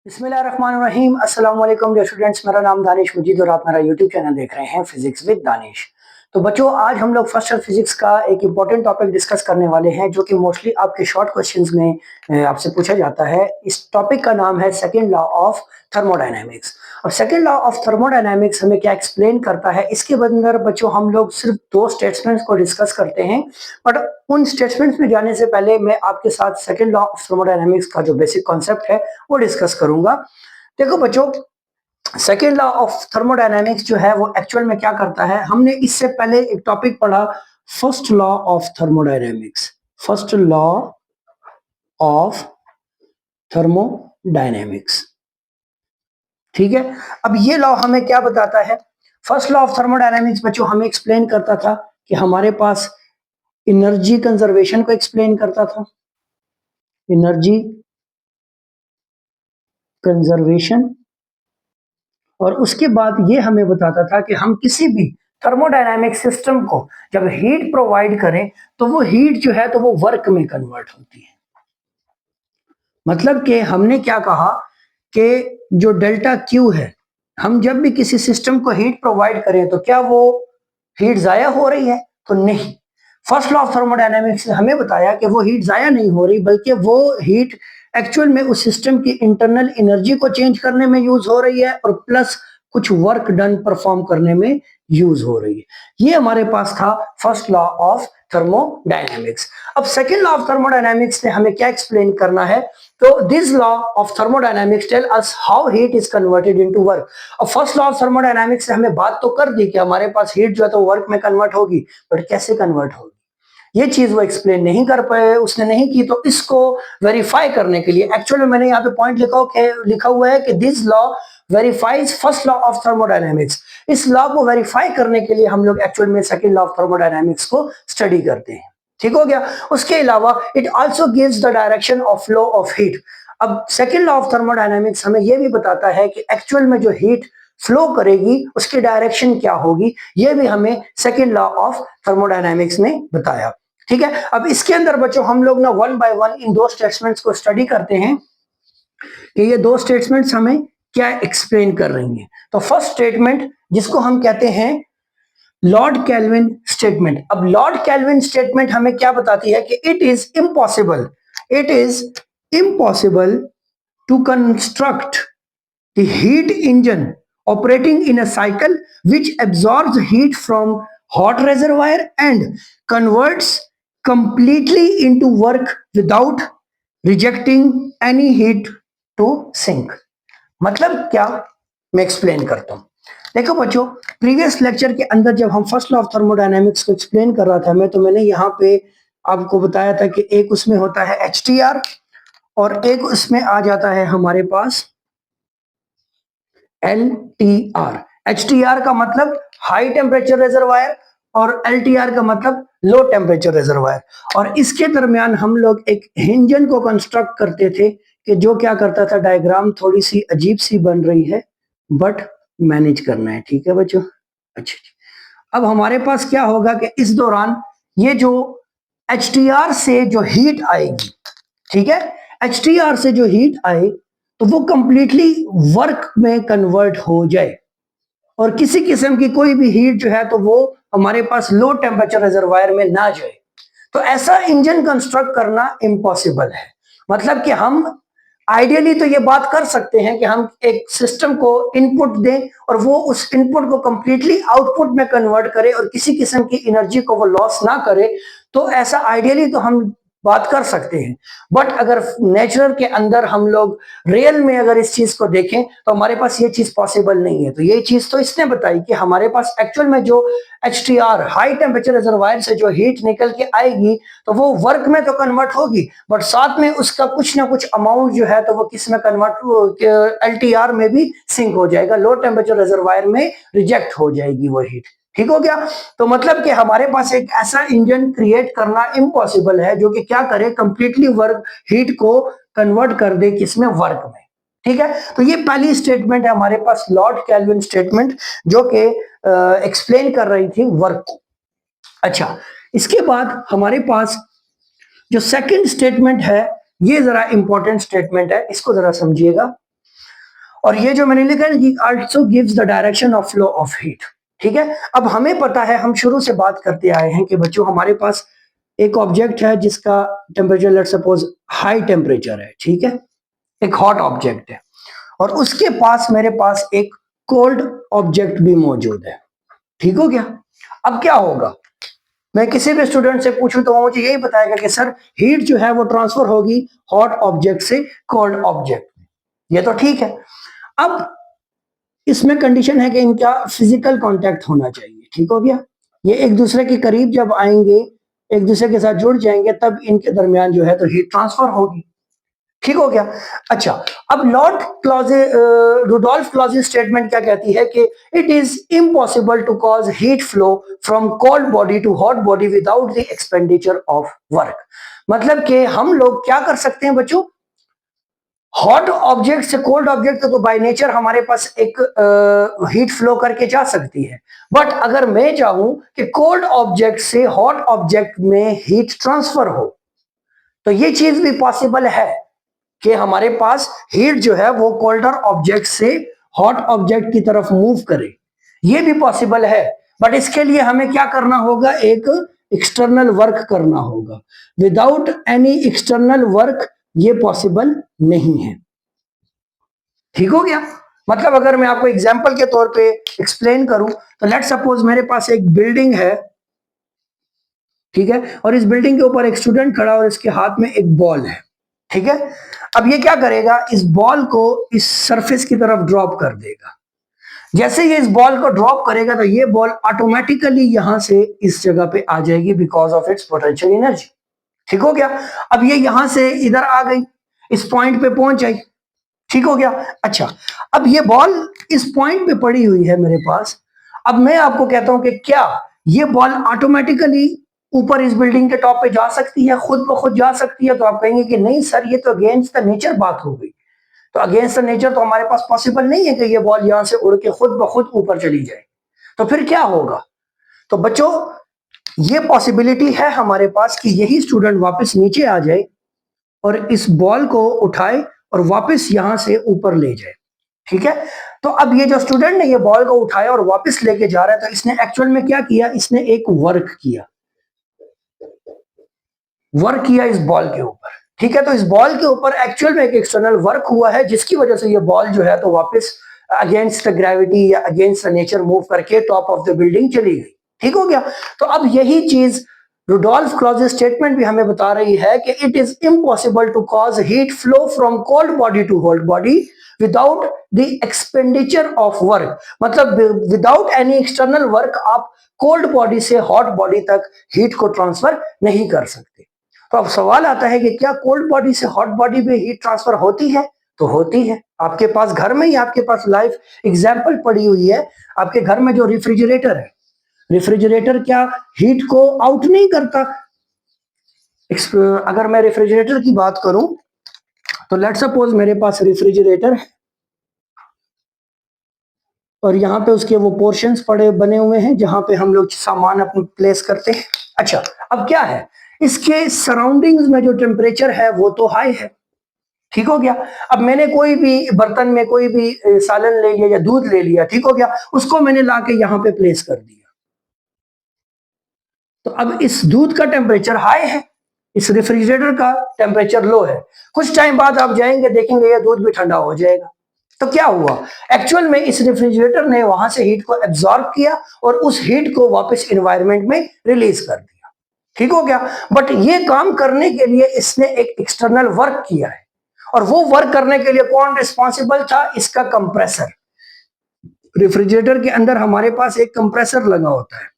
बिस्मिल्लाहिर्रहमानिर्रहीम। अस्सलाम वालेकुम डियर स्टूडेंट्स, मेरा नाम दानिश मजीद और आप मेरा यूट्यूब चैनल देख रहे हैं फिजिक्स विद दानिश। तो बच्चों, आज हम लोग फर्स्ट ईयर फिजिक्स का एक इंपॉर्टेंट टॉपिक डिस्कस करने वाले हैं जो कि मोस्टली आपके शॉर्ट क्वेश्चंस में आपसे पूछा जाता है। इस टॉपिक का नाम है सेकंड लॉ ऑफ थर्मोडायनेमिक्स। और सेकंड लॉ ऑफ थर्मोडायनेमिक्स हमें क्या एक्सप्लेन करता है, इसके अंदर बच्चों हम लोग सिर्फ दो स्टेटमेंट्स को डिस्कस करते हैं। बट उन स्टेटमेंट्स में जाने से पहले मैं आपके साथ सेकंड लॉ ऑफ थर्मोडायनेमिक्स का जो बेसिक कॉन्सेप्ट है वो डिस्कस करूंगा। देखो बच्चों, सेकेंड लॉ ऑफ थर्मोडायनेमिक्स जो है वो एक्चुअल में क्या करता है, हमने इससे पहले एक टॉपिक पढ़ा, first law of thermodynamics. First law of thermodynamics, ठीक है। अब ये लॉ हमें क्या बताता है? फर्स्ट लॉ ऑफ थर्मोडायनेमिक्स बच्चों हमें एक्सप्लेन करता था कि हमारे पास एनर्जी कंजर्वेशन को एक्सप्लेन करता था। Energy conservation. और उसके बाद ये हमें बताता था कि हम किसी भी थर्मोडायनामिक सिस्टम को जब हीट प्रोवाइड करें तो वो हीट जो है तो वो वर्क में कन्वर्ट होती है। मतलब कि हमने क्या कहा कि जो डेल्टा क्यू है, हम जब भी किसी सिस्टम को हीट प्रोवाइड करें तो क्या वो हीट जाया हो रही है? तो नहीं। फर्स्ट लॉ ऑफ थर्मोडायनेमिक्स ने हमें बताया कि वो हीट जाया नहीं हो रही, बल्कि वो हीट एक्चुअल में उस सिस्टम की इंटरनल एनर्जी को चेंज करने में यूज हो रही है और प्लस कुछ वर्क डन परफॉर्म करने में यूज हो रही है। ये हमारे पास था फर्स्ट लॉ ऑफ थर्मोडायनेमिक्स। अब सेकेंड लॉ ऑफ थर्मोडायनेमिक्स ने हमें क्या एक्सप्लेन करना है? तो this law of thermodynamics tell us how heat is converted into work. अब फर्स्ट लॉ ऑफ थर्मोडायनेमिक्स से हमें बात तो कर दी कि हमारे पास हीट जो है तो वर्क में कन्वर्ट होगी, बट कैसे कन्वर्ट होगी ये चीज वो एक्सप्लेन नहीं कर पाए, उसने नहीं की। तो इसको वेरीफाई करने के लिए एक्चुअली मैंने यहाँ पे पॉइंट लिखा हुआ है कि this law verifies first law of thermodynamics. इस लॉ को वेरीफाई करने के लिए हम लोग एक्चुअल में सेकंड लॉ ऑफ थर्मोडायनेमिक्स को स्टडी करते हैं। ठीक हो गया। उसके अलावा it also gives the direction of flow of heat. अब सेकंड लॉ ऑफ थर्मोडायनेमिक्स हमें यह भी बताता है कि एक्चुअल में जो हीट फ्लो करेगी उसकी डायरेक्शन क्या होगी, यह भी हमें सेकंड लॉ ऑफ थर्मोडायनेमिक्स ने बताया। ठीक है। अब इसके अंदर बच्चों हम लोग ना वन बाय वन इन दो स्टेटमेंट्स को स्टडी करते हैं कि ये दो स्टेटमेंट्स हमें क्या एक्सप्लेन कर रही हैं। तो फर्स्ट स्टेटमेंट जिसको हम कहते हैं लॉर्ड केल्विन स्टेटमेंट। अब लॉर्ड केल्विन स्टेटमेंट हमें क्या बताती है कि it is impossible to construct the heat engine operating in a cycle which absorbs heat from hot reservoir and converts completely into work without rejecting any heat to sink। मतलब क्या, मैं explain करता हूं। देखो बच्चों, प्रीवियस लेक्चर के अंदर जब हम फर्स्ट लॉ ऑफ थर्मोडायनेमिक्स को एक्सप्लेन कर रहा था तो मैंने यहाँ पे आपको बताया था कि एक उसमें होता है HTR और एक उसमें आ जाता है हमारे पास LTR। HTR का मतलब हाई टेम्परेचर रिजर्वायर और LTR का मतलब लो टेम्परेचर रिजर्वायर। और इसके दरमियान हम लोग एक इंजन को कंस्ट्रक्ट करते थे कि जो क्या करता था, डायग्राम थोड़ी सी अजीब सी बन रही है बट मैनेज करना है। ठीक है बच्चों। अच्छा, अब हमारे पास क्या होगा कि इस दौरान ये जो HTR से जो हीट आएगी, ठीक है, HTR से जो हीट आए तो वो कंप्लीटली वर्क में कन्वर्ट हो जाए और किसी किस्म की कोई भी हीट जो है तो वो हमारे पास लो टेम्परेचर रिजर्वायर में ना जाए। तो ऐसा इंजन कंस्ट्रक्ट करना इम्पॉसिबल है। मतलब कि हम आइडियली तो ये बात कर सकते हैं कि हम एक सिस्टम को इनपुट दें और वो उस इनपुट को कंप्लीटली आउटपुट में कन्वर्ट करे और किसी किस्म की एनर्जी को वो लॉस ना करे। तो ऐसा आइडियली तो हम बात कर सकते हैं। बट अगर नेचर के अंदर हम लोग रियल में अगर इस चीज को देखें तो हमारे पास ये चीज पॉसिबल नहीं है। तो ये चीज तो इसने बताई कि हमारे पास एक्चुअल में जो HTR हाई टेम्परेचर रिजर्वायर से जो हीट निकल के आएगी तो वो वर्क में तो कन्वर्ट होगी, बट साथ में उसका कुछ ना कुछ अमाउंट जो है तो वो किस में कन्वर्ट, LTR में भी सिंक हो जाएगा, लो टेम्परेचर रिजर्वायर में रिजेक्ट हो जाएगी वो हीट। ठीक हो गया। तो मतलब कि हमारे पास एक ऐसा इंजन क्रिएट करना इम्पॉसिबल है जो कि क्या करे, कंप्लीटली वर्क हीट को कन्वर्ट कर दे किसमें, वर्क में। ठीक है। तो ये पहली स्टेटमेंट है हमारे पास लॉर्ड केल्विन स्टेटमेंट जो कि एक्सप्लेन कर रही थी वर्क को। अच्छा, इसके बाद हमारे पास जो सेकंड स्टेटमेंट है ये जरा इंपॉर्टेंट स्टेटमेंट है, इसको जरा समझिएगा। और ये जो मैंने लिखा है कि also gives the direction of flow of heat. ठीक है, अब हमें पता है, हम शुरू से बात करते आए हैं कि बच्चों हमारे पास एक ऑब्जेक्ट है जिसका temperature let's suppose high temperature है, ठीक है, एक हॉट ऑब्जेक्ट है, और उसके पास मेरे पास एक कोल्ड ऑब्जेक्ट भी मौजूद है। ठीक हो गया? अब क्या होगा, मैं किसी भी स्टूडेंट से पूछूं तो वो मुझे यही बताएगा कि सर हीट जो है वो ट्रांसफर होगी हॉट ऑब्जेक्ट से कोल्ड ऑब्जेक्ट में। ये तो ठीक है। अब इसमें कंडीशन है कि इनका फिजिकल कांटेक्ट होना चाहिए। ठीक हो गया? ये एक दूसरे के करीब जब आएंगे, एक दूसरे के साथ जुड़ जाएंगे, तब इनके दरमियान जो है तो हीट ट्रांसफर होगी। ठीक हो गया? अच्छा, अब Lord Clausius Rudolf Clausius statement क्या कहती है कि it is impossible to cause heat flow from cold body to hot body without the expenditure of work. मतलब कि हम लोग क्या कर सकते हैं बच्चों, हॉट ऑब्जेक्ट से कोल्ड ऑब्जेक्ट तो बाय नेचर हमारे पास एक हीट फ्लो करके जा सकती है, बट अगर मैं चाहूं कि कोल्ड ऑब्जेक्ट से हॉट ऑब्जेक्ट में हीट ट्रांसफर हो, तो ये चीज भी पॉसिबल है कि हमारे पास हीट जो है वो कोल्डर ऑब्जेक्ट से हॉट ऑब्जेक्ट की तरफ मूव करे। ये भी पॉसिबल है, बट इसके लिए हमें क्या करना होगा, एक एक्सटर्नल वर्क करना होगा। विदाउट एनी एक्सटर्नल वर्क ये पॉसिबल नहीं है। ठीक हो गया? मतलब अगर मैं आपको एग्जांपल के तौर पे एक्सप्लेन करूं तो लेट्स सपोज मेरे पास एक बिल्डिंग है, ठीक है, और इस बिल्डिंग के ऊपर एक स्टूडेंट खड़ा और इसके हाथ में एक बॉल है। ठीक है, अब ये क्या करेगा, इस बॉल को इस सरफेस की तरफ ड्रॉप कर देगा। जैसे ये इस बॉल को ड्रॉप करेगा तो ये बॉल ऑटोमेटिकली यहां से इस जगह पे आ जाएगी because of its potential energy. ठीक हो गया? अब ये यहां से इधर आ गई, इस पॉइंट पे पहुंच जाएगी। ठीक हो गया? अच्छा, अब ये बॉल इस पॉइंट पे पड़ी हुई है मेरे पास। अब मैं आपको कहता हूं कि क्या ये बॉल ऑटोमेटिकली ऊपर इस बिल्डिंग के टॉप पे जा सकती है, खुद ब खुद जा सकती है? तो आप कहेंगे कि नहीं सर, ये तो अगेंस्ट द नेचर बात हो गई। तो अगेंस्ट द नेचर तो हमारे पास पॉसिबल नहीं है कि ये बॉल यहां से उड़ के खुद ब खुद ऊपर चली जाए। तो फिर क्या होगा? तो बच्चों ये पॉसिबिलिटी है हमारे पास कि यही स्टूडेंट वापस नीचे आ जाए और इस बॉल को उठाए और वापस यहां से ऊपर ले जाए। ठीक है, तो अब ये जो स्टूडेंट ने ये बॉल को उठाया और वापस लेके जा रहा है, तो इसने एक्चुअल में क्या किया, इसने एक वर्क किया, वर्क किया इस बॉल के ऊपर। ठीक है, तो इस बॉल के ऊपर एक्चुअल में एक एक्सटर्नल वर्क हुआ है जिसकी वजह से ये बॉल जो है तो वापस अगेंस्ट द ग्रेविटी या अगेंस्ट द नेचर मूव करके टॉप ऑफ द बिल्डिंग चली गई। ठीक हो गया? तो अब यही चीज रुडोल्फ क्लॉजे स्टेटमेंट भी हमें बता रही है कि it is impossible to cause heat flow from cold body to hot body without the expenditure of work. मतलब विदाउट एनी एक्सटर्नल वर्क आप कोल्ड बॉडी से हॉट बॉडी तक हीट को ट्रांसफर नहीं कर सकते। तो अब सवाल आता है कि क्या कोल्ड बॉडी से हॉट बॉडी में हीट ट्रांसफर होती है? तो होती है। आपके पास घर में ही आपके पास लाइव एग्जांपल पड़ी हुई है। आपके घर में जो रेफ्रिजरेटर है, रेफ्रिजरेटर क्या हीट को आउट नहीं करता? अगर मैं रेफ्रिजरेटर की बात करूं तो लेट्स सपोज मेरे पास रेफ्रिजरेटर है और यहाँ पे उसके वो पोर्शंस पड़े बने हुए हैं जहां पे हम लोग सामान अपने प्लेस करते हैं। अच्छा, अब क्या है, इसके सराउंडिंग्स में जो टेम्परेचर है वो तो हाई है। ठीक हो गया? अब मैंने कोई भी बर्तन में कोई भी सालन ले लिया या दूध ले लिया, ठीक हो गया, उसको मैंने लाके यहाँ पे प्लेस कर दिया। तो अब इस दूध का टेम्परेचर हाई है, इस रेफ्रिजरेटर का टेम्परेचर लो है। कुछ टाइम बाद आप जाएंगे देखेंगे ये दूध भी ठंडा हो जाएगा। तो क्या हुआ, एक्चुअल में इस रेफ्रिजरेटर ने वहां से हीट को एब्जॉर्ब किया और उस हीट को वापस एनवायरनमेंट में रिलीज कर दिया। ठीक हो गया? बट ये काम करने के लिए इसने एक एक्सटर्नल वर्क किया है, और वो वर्क करने के लिए कौन रिस्पॉन्सिबल था? इसका कंप्रेसर। रेफ्रिजरेटर के अंदर हमारे पास एक कंप्रेसर लगा होता है,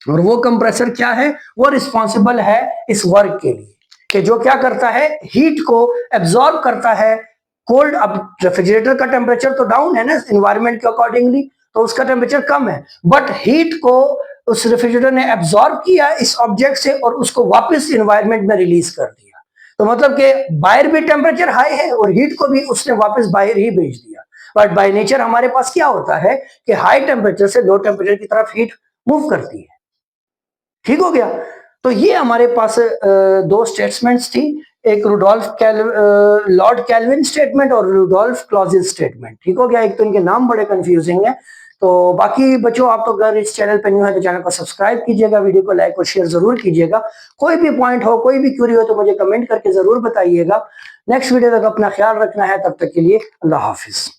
और वो कंप्रेसर क्या है, वो रिस्पॉन्सिबल है इस वर्क के लिए, कि जो क्या करता है, हीट को एब्जॉर्ब करता है। कोल्ड, अब रेफ्रिजरेटर का टेम्परेचर तो डाउन है ना एनवायरनमेंट के अकॉर्डिंगली, तो उसका टेम्परेचर कम है, बट हीट को उस रेफ्रिजरेटर ने एब्जॉर्ब किया इस ऑब्जेक्ट से और उसको वापस एनवायरनमेंट में रिलीज कर दिया। तो मतलब कि बाहर भी टेम्परेचर हाई है और हीट को भी उसने वापस बाहर ही भेज दिया। बट बाय नेचर हमारे पास क्या होता है कि हाई टेम्परेचर से लो टेम्परेचर की तरफ हीट मूव करती है। ठीक हो गया? तो ये हमारे पास दो स्टेटमेंट्स थी एक लॉर्ड कैल्विन स्टेटमेंट और रुडोल्फ क्लॉजेस स्टेटमेंट। ठीक हो गया, एक तो इनके नाम बड़े कंफ्यूजिंग है। तो बाकी बच्चों, आप तो अगर इस चैनल पे न्यू है तो चैनल को सब्सक्राइब कीजिएगा, वीडियो को लाइक और शेयर जरूर कीजिएगा। कोई भी पॉइंट हो, कोई भी क्यूरी हो तो मुझे कमेंट करके जरूर बताइएगा। नेक्स्ट वीडियो तक अपना ख्याल रखना है, तब तक के लिए अल्लाह हाफिज।